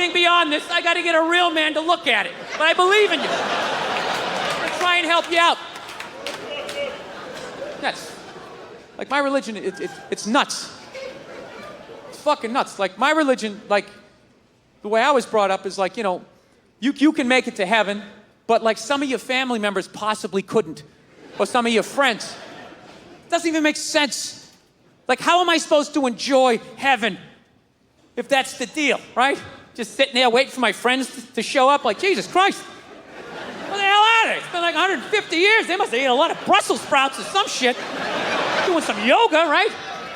anything beyond this, I gotta get a real man to look at it. But I believe in you. I'm gonna try and help you out. Yes. Like my religion, it's nuts. It's fucking nuts. Like my religion, like the way I was brought up is like, you know, you can make it to heaven, but like some of your family members possibly couldn't. Or some of your friends. It doesn't even make sense. Like how am I supposed to enjoy heaven if that's the deal, right? Just sitting there waiting for my friends to show up like, Jesus Christ. What the hell are they? It's been like 150 years. They must have eaten a lot of Brussels sprouts or some shit. Doing some yoga, right?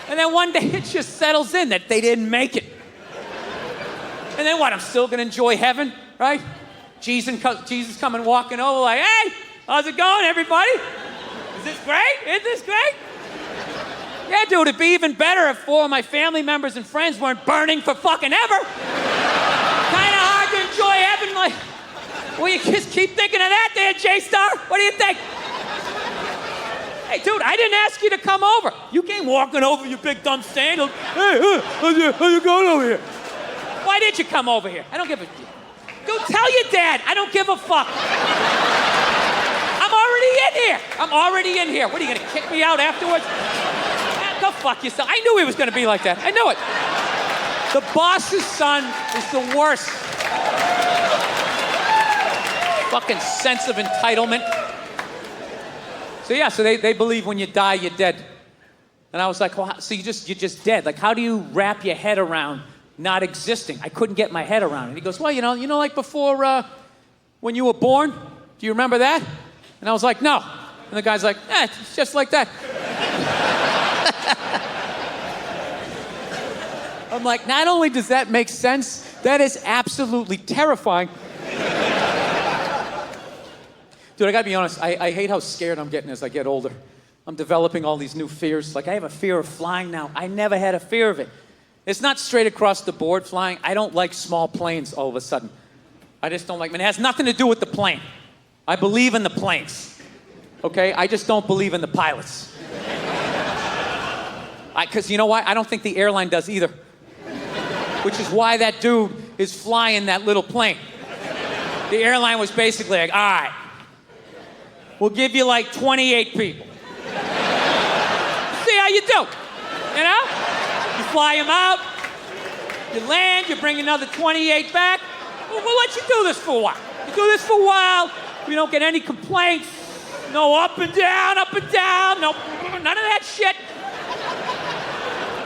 And then one day it just settles in that they didn't make it. And then what? I'm still gonna enjoy heaven, right? Jesus coming walking over like, hey, how's it going, everybody? Is this great? Is this great? Yeah, dude, it'd be even better if 4 of my family members and friends weren't burning for fucking ever. Kinda hard to enjoy heaven, like, will you just keep thinking of that there, J-Star? What do you think? Hey, dude, I didn't ask you to come over. You came walking over, you big dumb sandals. Hey, how's you going over here? Why did you come over here? I don't give a... Go tell your dad, I don't give a fuck. I'm already in here. I'm already in here. What, are you gonna kick me out afterwards? Go fuck yourself. I knew he was gonna be like that. I knew it. The boss's son is the worst. Fucking sense of entitlement. So yeah, so they believe when you die, you're dead. And I was like, well, so you're just dead. Like, how do you wrap your head around not existing? I couldn't get my head around it. And he goes, well, you know, like before when you were born, do you remember that? And I was like, no. And the guy's like, it's just like that. I'm like, not only does that make sense, that is absolutely terrifying. Dude, I gotta be honest, I hate how scared I'm getting as I get older. I'm developing all these new fears. Like, I have a fear of flying now. I never had a fear of it. It's not straight across the board flying. I don't like small planes all of a sudden. I just don't like them. It has nothing to do with the plane. I believe in the planes, okay? I just don't believe in the pilots. Because you know why? I don't think the airline does either. Which is why that dude is flying that little plane. The airline was basically like, all right, we'll give you like 28 people. See how you do, you know? You fly them out, you land, you bring another 28 back. We'll let you do this for a while. You do this for a while, we don't get any complaints. No up and down, no, none of that shit.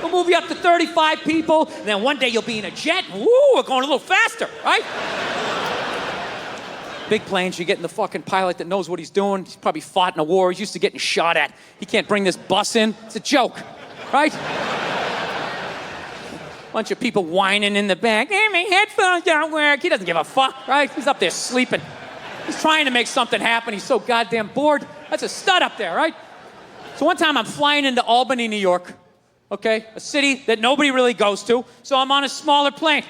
We'll move you up to 35 people, and then one day you'll be in a jet, and woo, we're going a little faster, right? Big planes, you're getting the fucking pilot that knows what he's doing. He's probably fought in a war, he's used to getting shot at. He can't bring this bus in, it's a joke, right? Bunch of people whining in the back. Hey, my headphones don't work. He doesn't give a fuck, right? He's up there sleeping. He's trying to make something happen. He's so goddamn bored. That's a stud up there, right? So one time I'm flying into Albany, New York, okay? A city that nobody really goes to. So I'm on a smaller plane.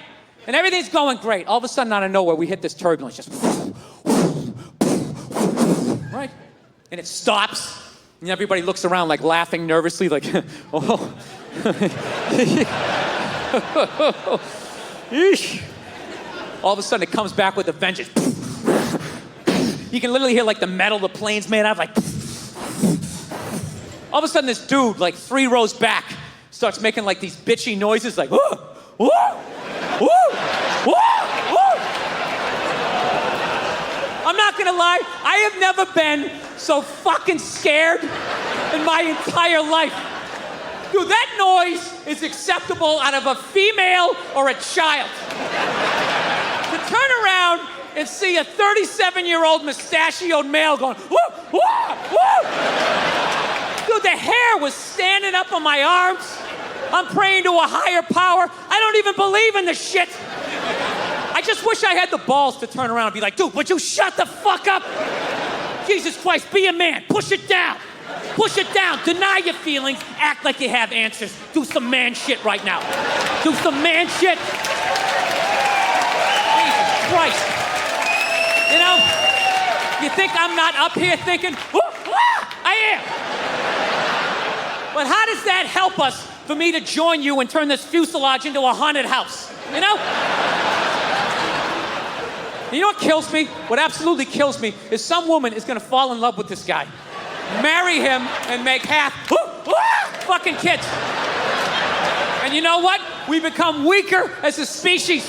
And everything's going great. All of a sudden, out of nowhere, we hit this turbulence. Just... right? And it stops. And everybody looks around like laughing nervously like, oh. All of a sudden, it comes back with a vengeance. You can literally hear like the metal the plane's made out of, like. All of a sudden, this dude, like 3 rows back, starts making like these bitchy noises, like, whoa, whoa, whoa, whoa, whoa. I'm not gonna lie, I have never been so fucking scared in my entire life. Dude, that noise is acceptable out of a female or a child. To turn around and see a 37-year-old mustachioed male going, woo, woo, woo. Dude, the hair was standing up on my arms. I'm praying to a higher power. I don't even believe in this shit. I just wish I had the balls to turn around and be like, dude, would you shut the fuck up? Jesus Christ, be a man, push it down. Push it down, deny your feelings, act like you have answers. Do some man shit right now. Do some man shit. Jesus Christ. You know, you think I'm not up here thinking, woo, woo, I am. But how does that help us for me to join you and turn this fuselage into a haunted house? You know? You know what kills me? What absolutely kills me is some woman is gonna fall in love with this guy, marry him, and make half fucking kids. And you know what? We become weaker as a species.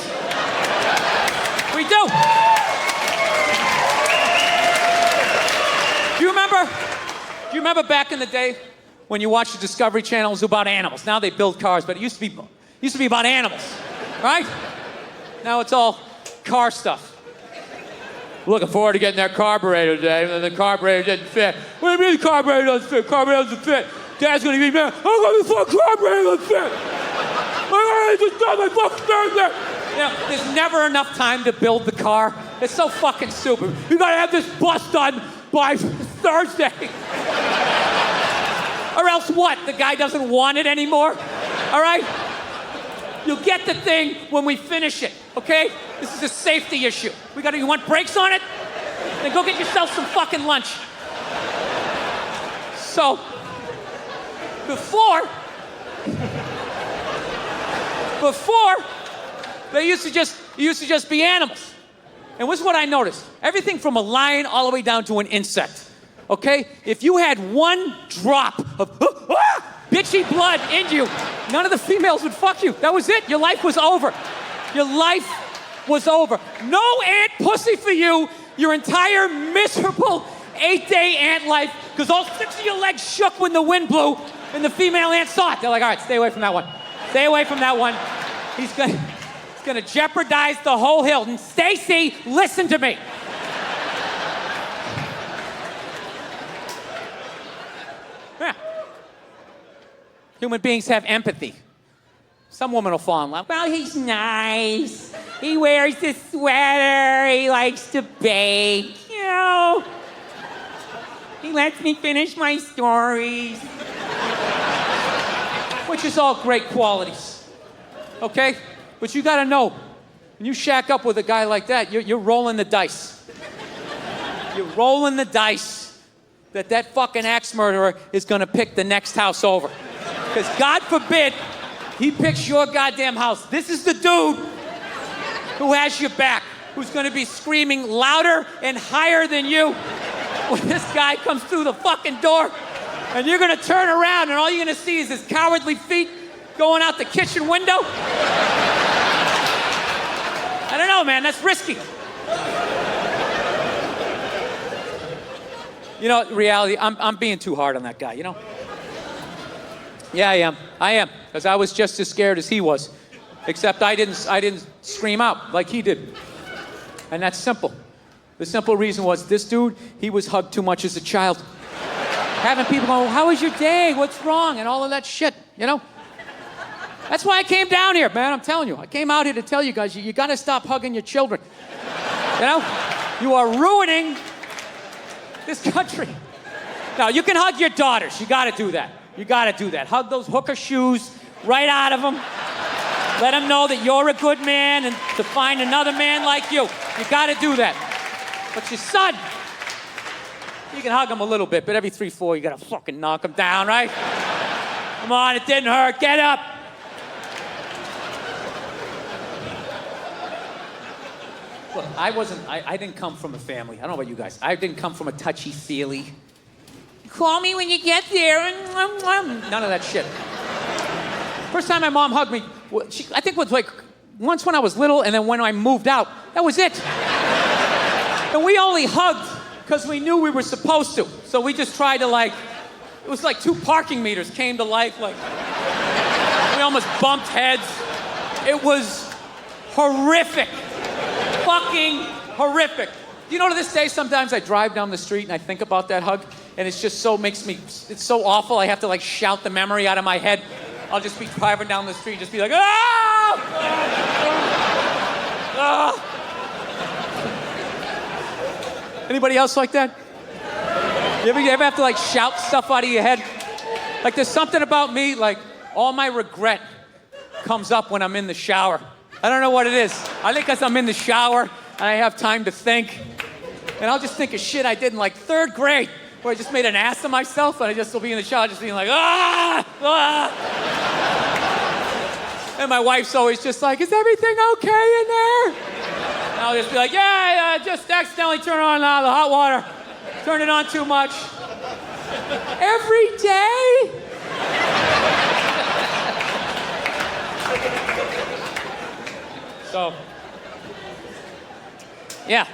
We do. Do you remember back in the day when you watched the Discovery Channel? It was about animals. Now they build cars, but it used to be about animals, right? Now it's all car stuff. Looking forward to getting that carburetor today, and the carburetor didn't fit. What do you mean the carburetor doesn't fit? Carburetor doesn't fit. Dad's gonna be mad. How come the fucking carburetor doesn't fit? I just got my fucking there. You know, there's never enough time to build the car. It's so fucking stupid. You gotta have this bus done by Thursday. Or else what? The guy doesn't want it anymore? All right? You'll get the thing when we finish it, okay? This is a safety issue. You want brakes on it? Then go get yourself some fucking lunch. So, before, they used to just be animals. And what's what I noticed? Everything from a lion all the way down to an insect, okay? If you had one drop of bitchy blood in you, none of the females would fuck you. That was it. Your life was over. Your life was over. No ant pussy for you your entire miserable 8-day ant life, because all 6 of your legs shook when the wind blew and the female ant saw it. They're like, all right, stay away from that one. Stay away from that one. He's gonna jeopardize the whole hill. And Stacy, listen to me. Yeah. Human beings have empathy. Some woman will fall in love. Well, he's nice. He wears this sweater. He likes to bake. You know. He lets me finish my stories. Which is all great qualities. Okay? But you gotta know, when you shack up with a guy like that, you're rolling the dice. You're rolling the dice that fucking axe murderer is gonna pick the next house over. Because God forbid he picks your goddamn house. This is the dude who has your back, who's gonna be screaming louder and higher than you when this guy comes through the fucking door. And you're gonna turn around and all you're gonna see is his cowardly feet going out the kitchen window. I don't know, man, that's risky. You know, reality, I'm being too hard on that guy, you know? Yeah, I am, because I was just as scared as he was. Except I didn't scream out like he did. And that's simple. The simple reason was this dude, he was hugged too much as a child. Having people go, how was your day? What's wrong? And all of that shit, you know? That's why I came down here, man, I'm telling you. I came out here to tell you guys, you gotta stop hugging your children. You know? You are ruining this country. Now, you can hug your daughters. You gotta do that. You gotta do that. Hug those hooker shoes right out of them. Let them know that you're a good man and to find another man like you. You gotta do that. But your son, you can hug him a little bit, but every 3-4, you gotta fucking knock him down, right? Come on, it didn't hurt. Get up. Look, I didn't come from a family. I don't know about you guys. I didn't come from a touchy-feely. Call me when you get there. None of that shit. First time my mom hugged me, I think it was like once when I was little, and then when I moved out. That was it. And we only hugged because we knew we were supposed to. So we just tried to it was like 2 parking meters came to life. We almost bumped heads. It was horrific. Fucking horrific. You know, to this day, sometimes I drive down the street and I think about that hug, and it's just it's so awful. I have to shout the memory out of my head. I'll just be driving down the street, just be like, ah! Ah! Anybody else like that? You ever have to shout stuff out of your head? There's something about me, all my regret comes up when I'm in the shower. I don't know what it is. I think because I'm in the shower and I have time to think. And I'll just think of shit I did in 3rd grade where I just made an ass of myself, and I just will be in the shower just being like, ah! Ah! And my wife's always just like, is everything okay in there? I'll just be like, yeah, just accidentally turn on the hot water. Turn it on too much. Every day? So, yeah.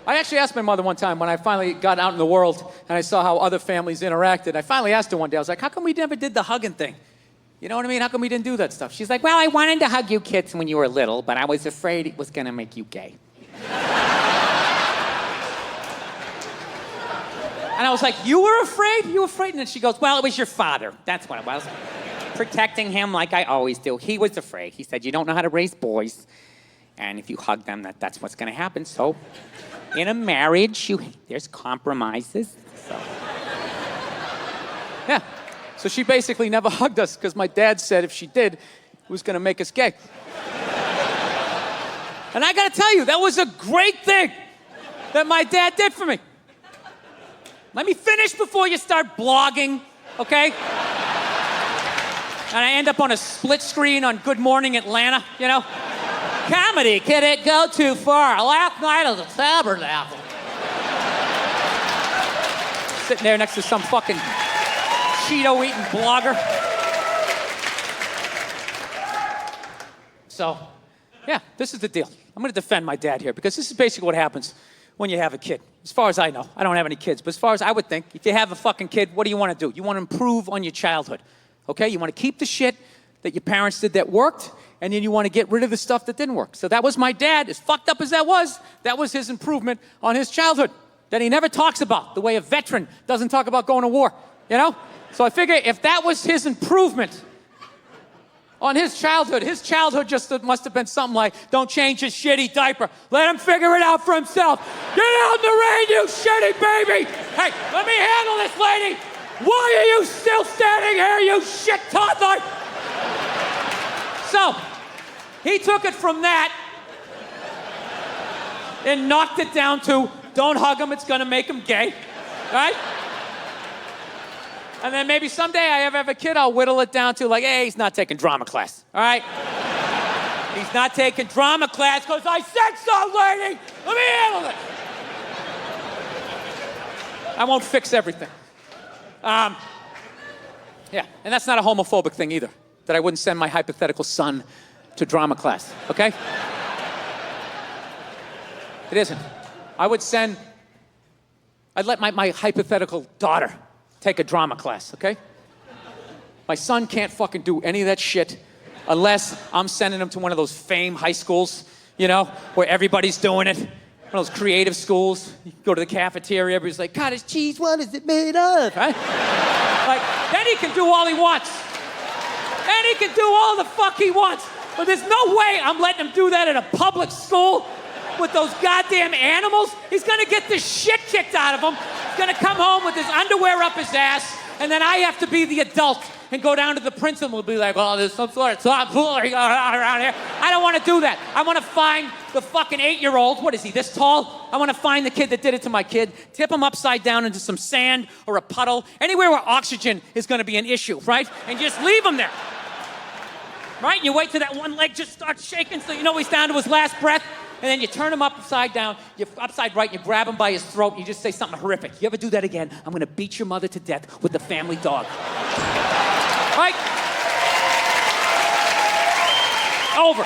I actually asked my mother one time when I finally got out in the world and I saw how other families interacted. I finally asked her one day, I was like, how come we never did the hugging thing? You know what I mean? How come we didn't do that stuff? She's like, well, I wanted to hug you kids when you were little, but I was afraid it was going to make you gay. And I was like, you were afraid? You were afraid? And then she goes, well, it was your father. That's what it was. Protecting him like I always do. He was afraid. He said, you don't know how to raise boys. And if you hug them, that's what's going to happen. So in a marriage, there's compromises. So. Yeah. So she basically never hugged us because my dad said if she did, it was going to make us gay. And I got to tell you, that was a great thing that my dad did for me. Let me finish before you start blogging, okay? And I end up on a split screen on Good Morning Atlanta, you know? Comedy, can it go too far? Last night at the Tabernacle. Sitting there next to some fucking Cheeto-eating blogger. So, yeah, this is the deal. I'm gonna defend my dad here because this is basically what happens when you have a kid. As far as I know, I don't have any kids, but as far as I would think, if you have a fucking kid, what do you want to do? You want to improve on your childhood, okay? You want to keep the shit that your parents did that worked, and then you want to get rid of the stuff that didn't work. So that was my dad, as fucked up as that was his improvement on his childhood that he never talks about, the way a veteran doesn't talk about going to war, you know? So I figure if that was his improvement on his childhood just must have been something like, don't change his shitty diaper. Let him figure it out for himself. Get out in the rain, you shitty baby. Hey, let me handle this, lady. Why are you still standing here, you shit toddler? So, he took it from that and knocked it down to, don't hug him, it's gonna make him gay, right? And then maybe someday I have a kid, I'll whittle it down to like, hey, he's not taking drama class, all right? He's not taking drama class because I said so, lady. Let me handle it. I won't fix everything. Yeah, and that's not a homophobic thing either, that I wouldn't send my hypothetical son to drama class, okay? It isn't. I'd let my hypothetical daughter take a drama class, okay? My son can't fucking do any of that shit unless I'm sending him to one of those fame high schools, you know, where everybody's doing it. One of those creative schools. You go to the cafeteria, everybody's like, cottage cheese, what is it made of? Right? Like, then he can do all he wants. Then he can do all the fuck he wants. But there's no way I'm letting him do that at a public school with those goddamn animals. He's gonna get the shit kicked out of him. He's gonna come home with his underwear up his ass, and then I have to be the adult and go down to the principal and be like, oh, there's some sort of tomfoolery going on around here. I don't want to do that. I want to find the fucking 8-year-old, what is he, this tall? I want to find the kid that did it to my kid, tip him upside down into some sand or a puddle, anywhere where oxygen is gonna be an issue, right? And just leave him there. Right? And you wait till that one leg just starts shaking so you know he's down to his last breath. And then you turn him upside down, you're upside right, and you grab him by his throat, and you just say something horrific. You ever do that again, I'm gonna beat your mother to death with the family dog. Right? Over.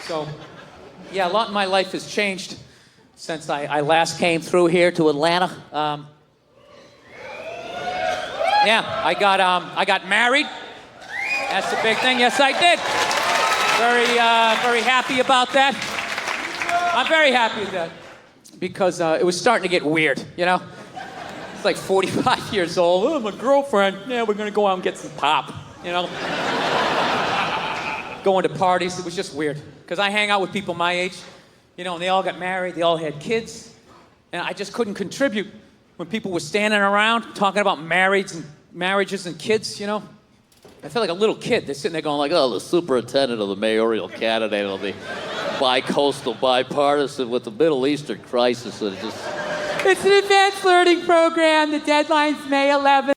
So, yeah, a lot in my life has changed since I last came through here to Atlanta. Yeah, I got married. That's the big thing. Yes, I did. Very happy about that. I'm very happy with that because it was starting to get weird, you know? It's like 45 years old. Oh, my girlfriend. Yeah, we're gonna go out and get some pop, you know? Going to parties, it was just weird. Because I hang out with people my age, you know, and they all got married, they all had kids, and I just couldn't contribute when people were standing around talking about marriages and kids, you know? I felt like a little kid. They're sitting there going like, oh, the superintendent of the mayoral candidate will be bi-coastal, bipartisan with the Middle Eastern crisis. And it's an advanced learning program. The deadline's May 11th.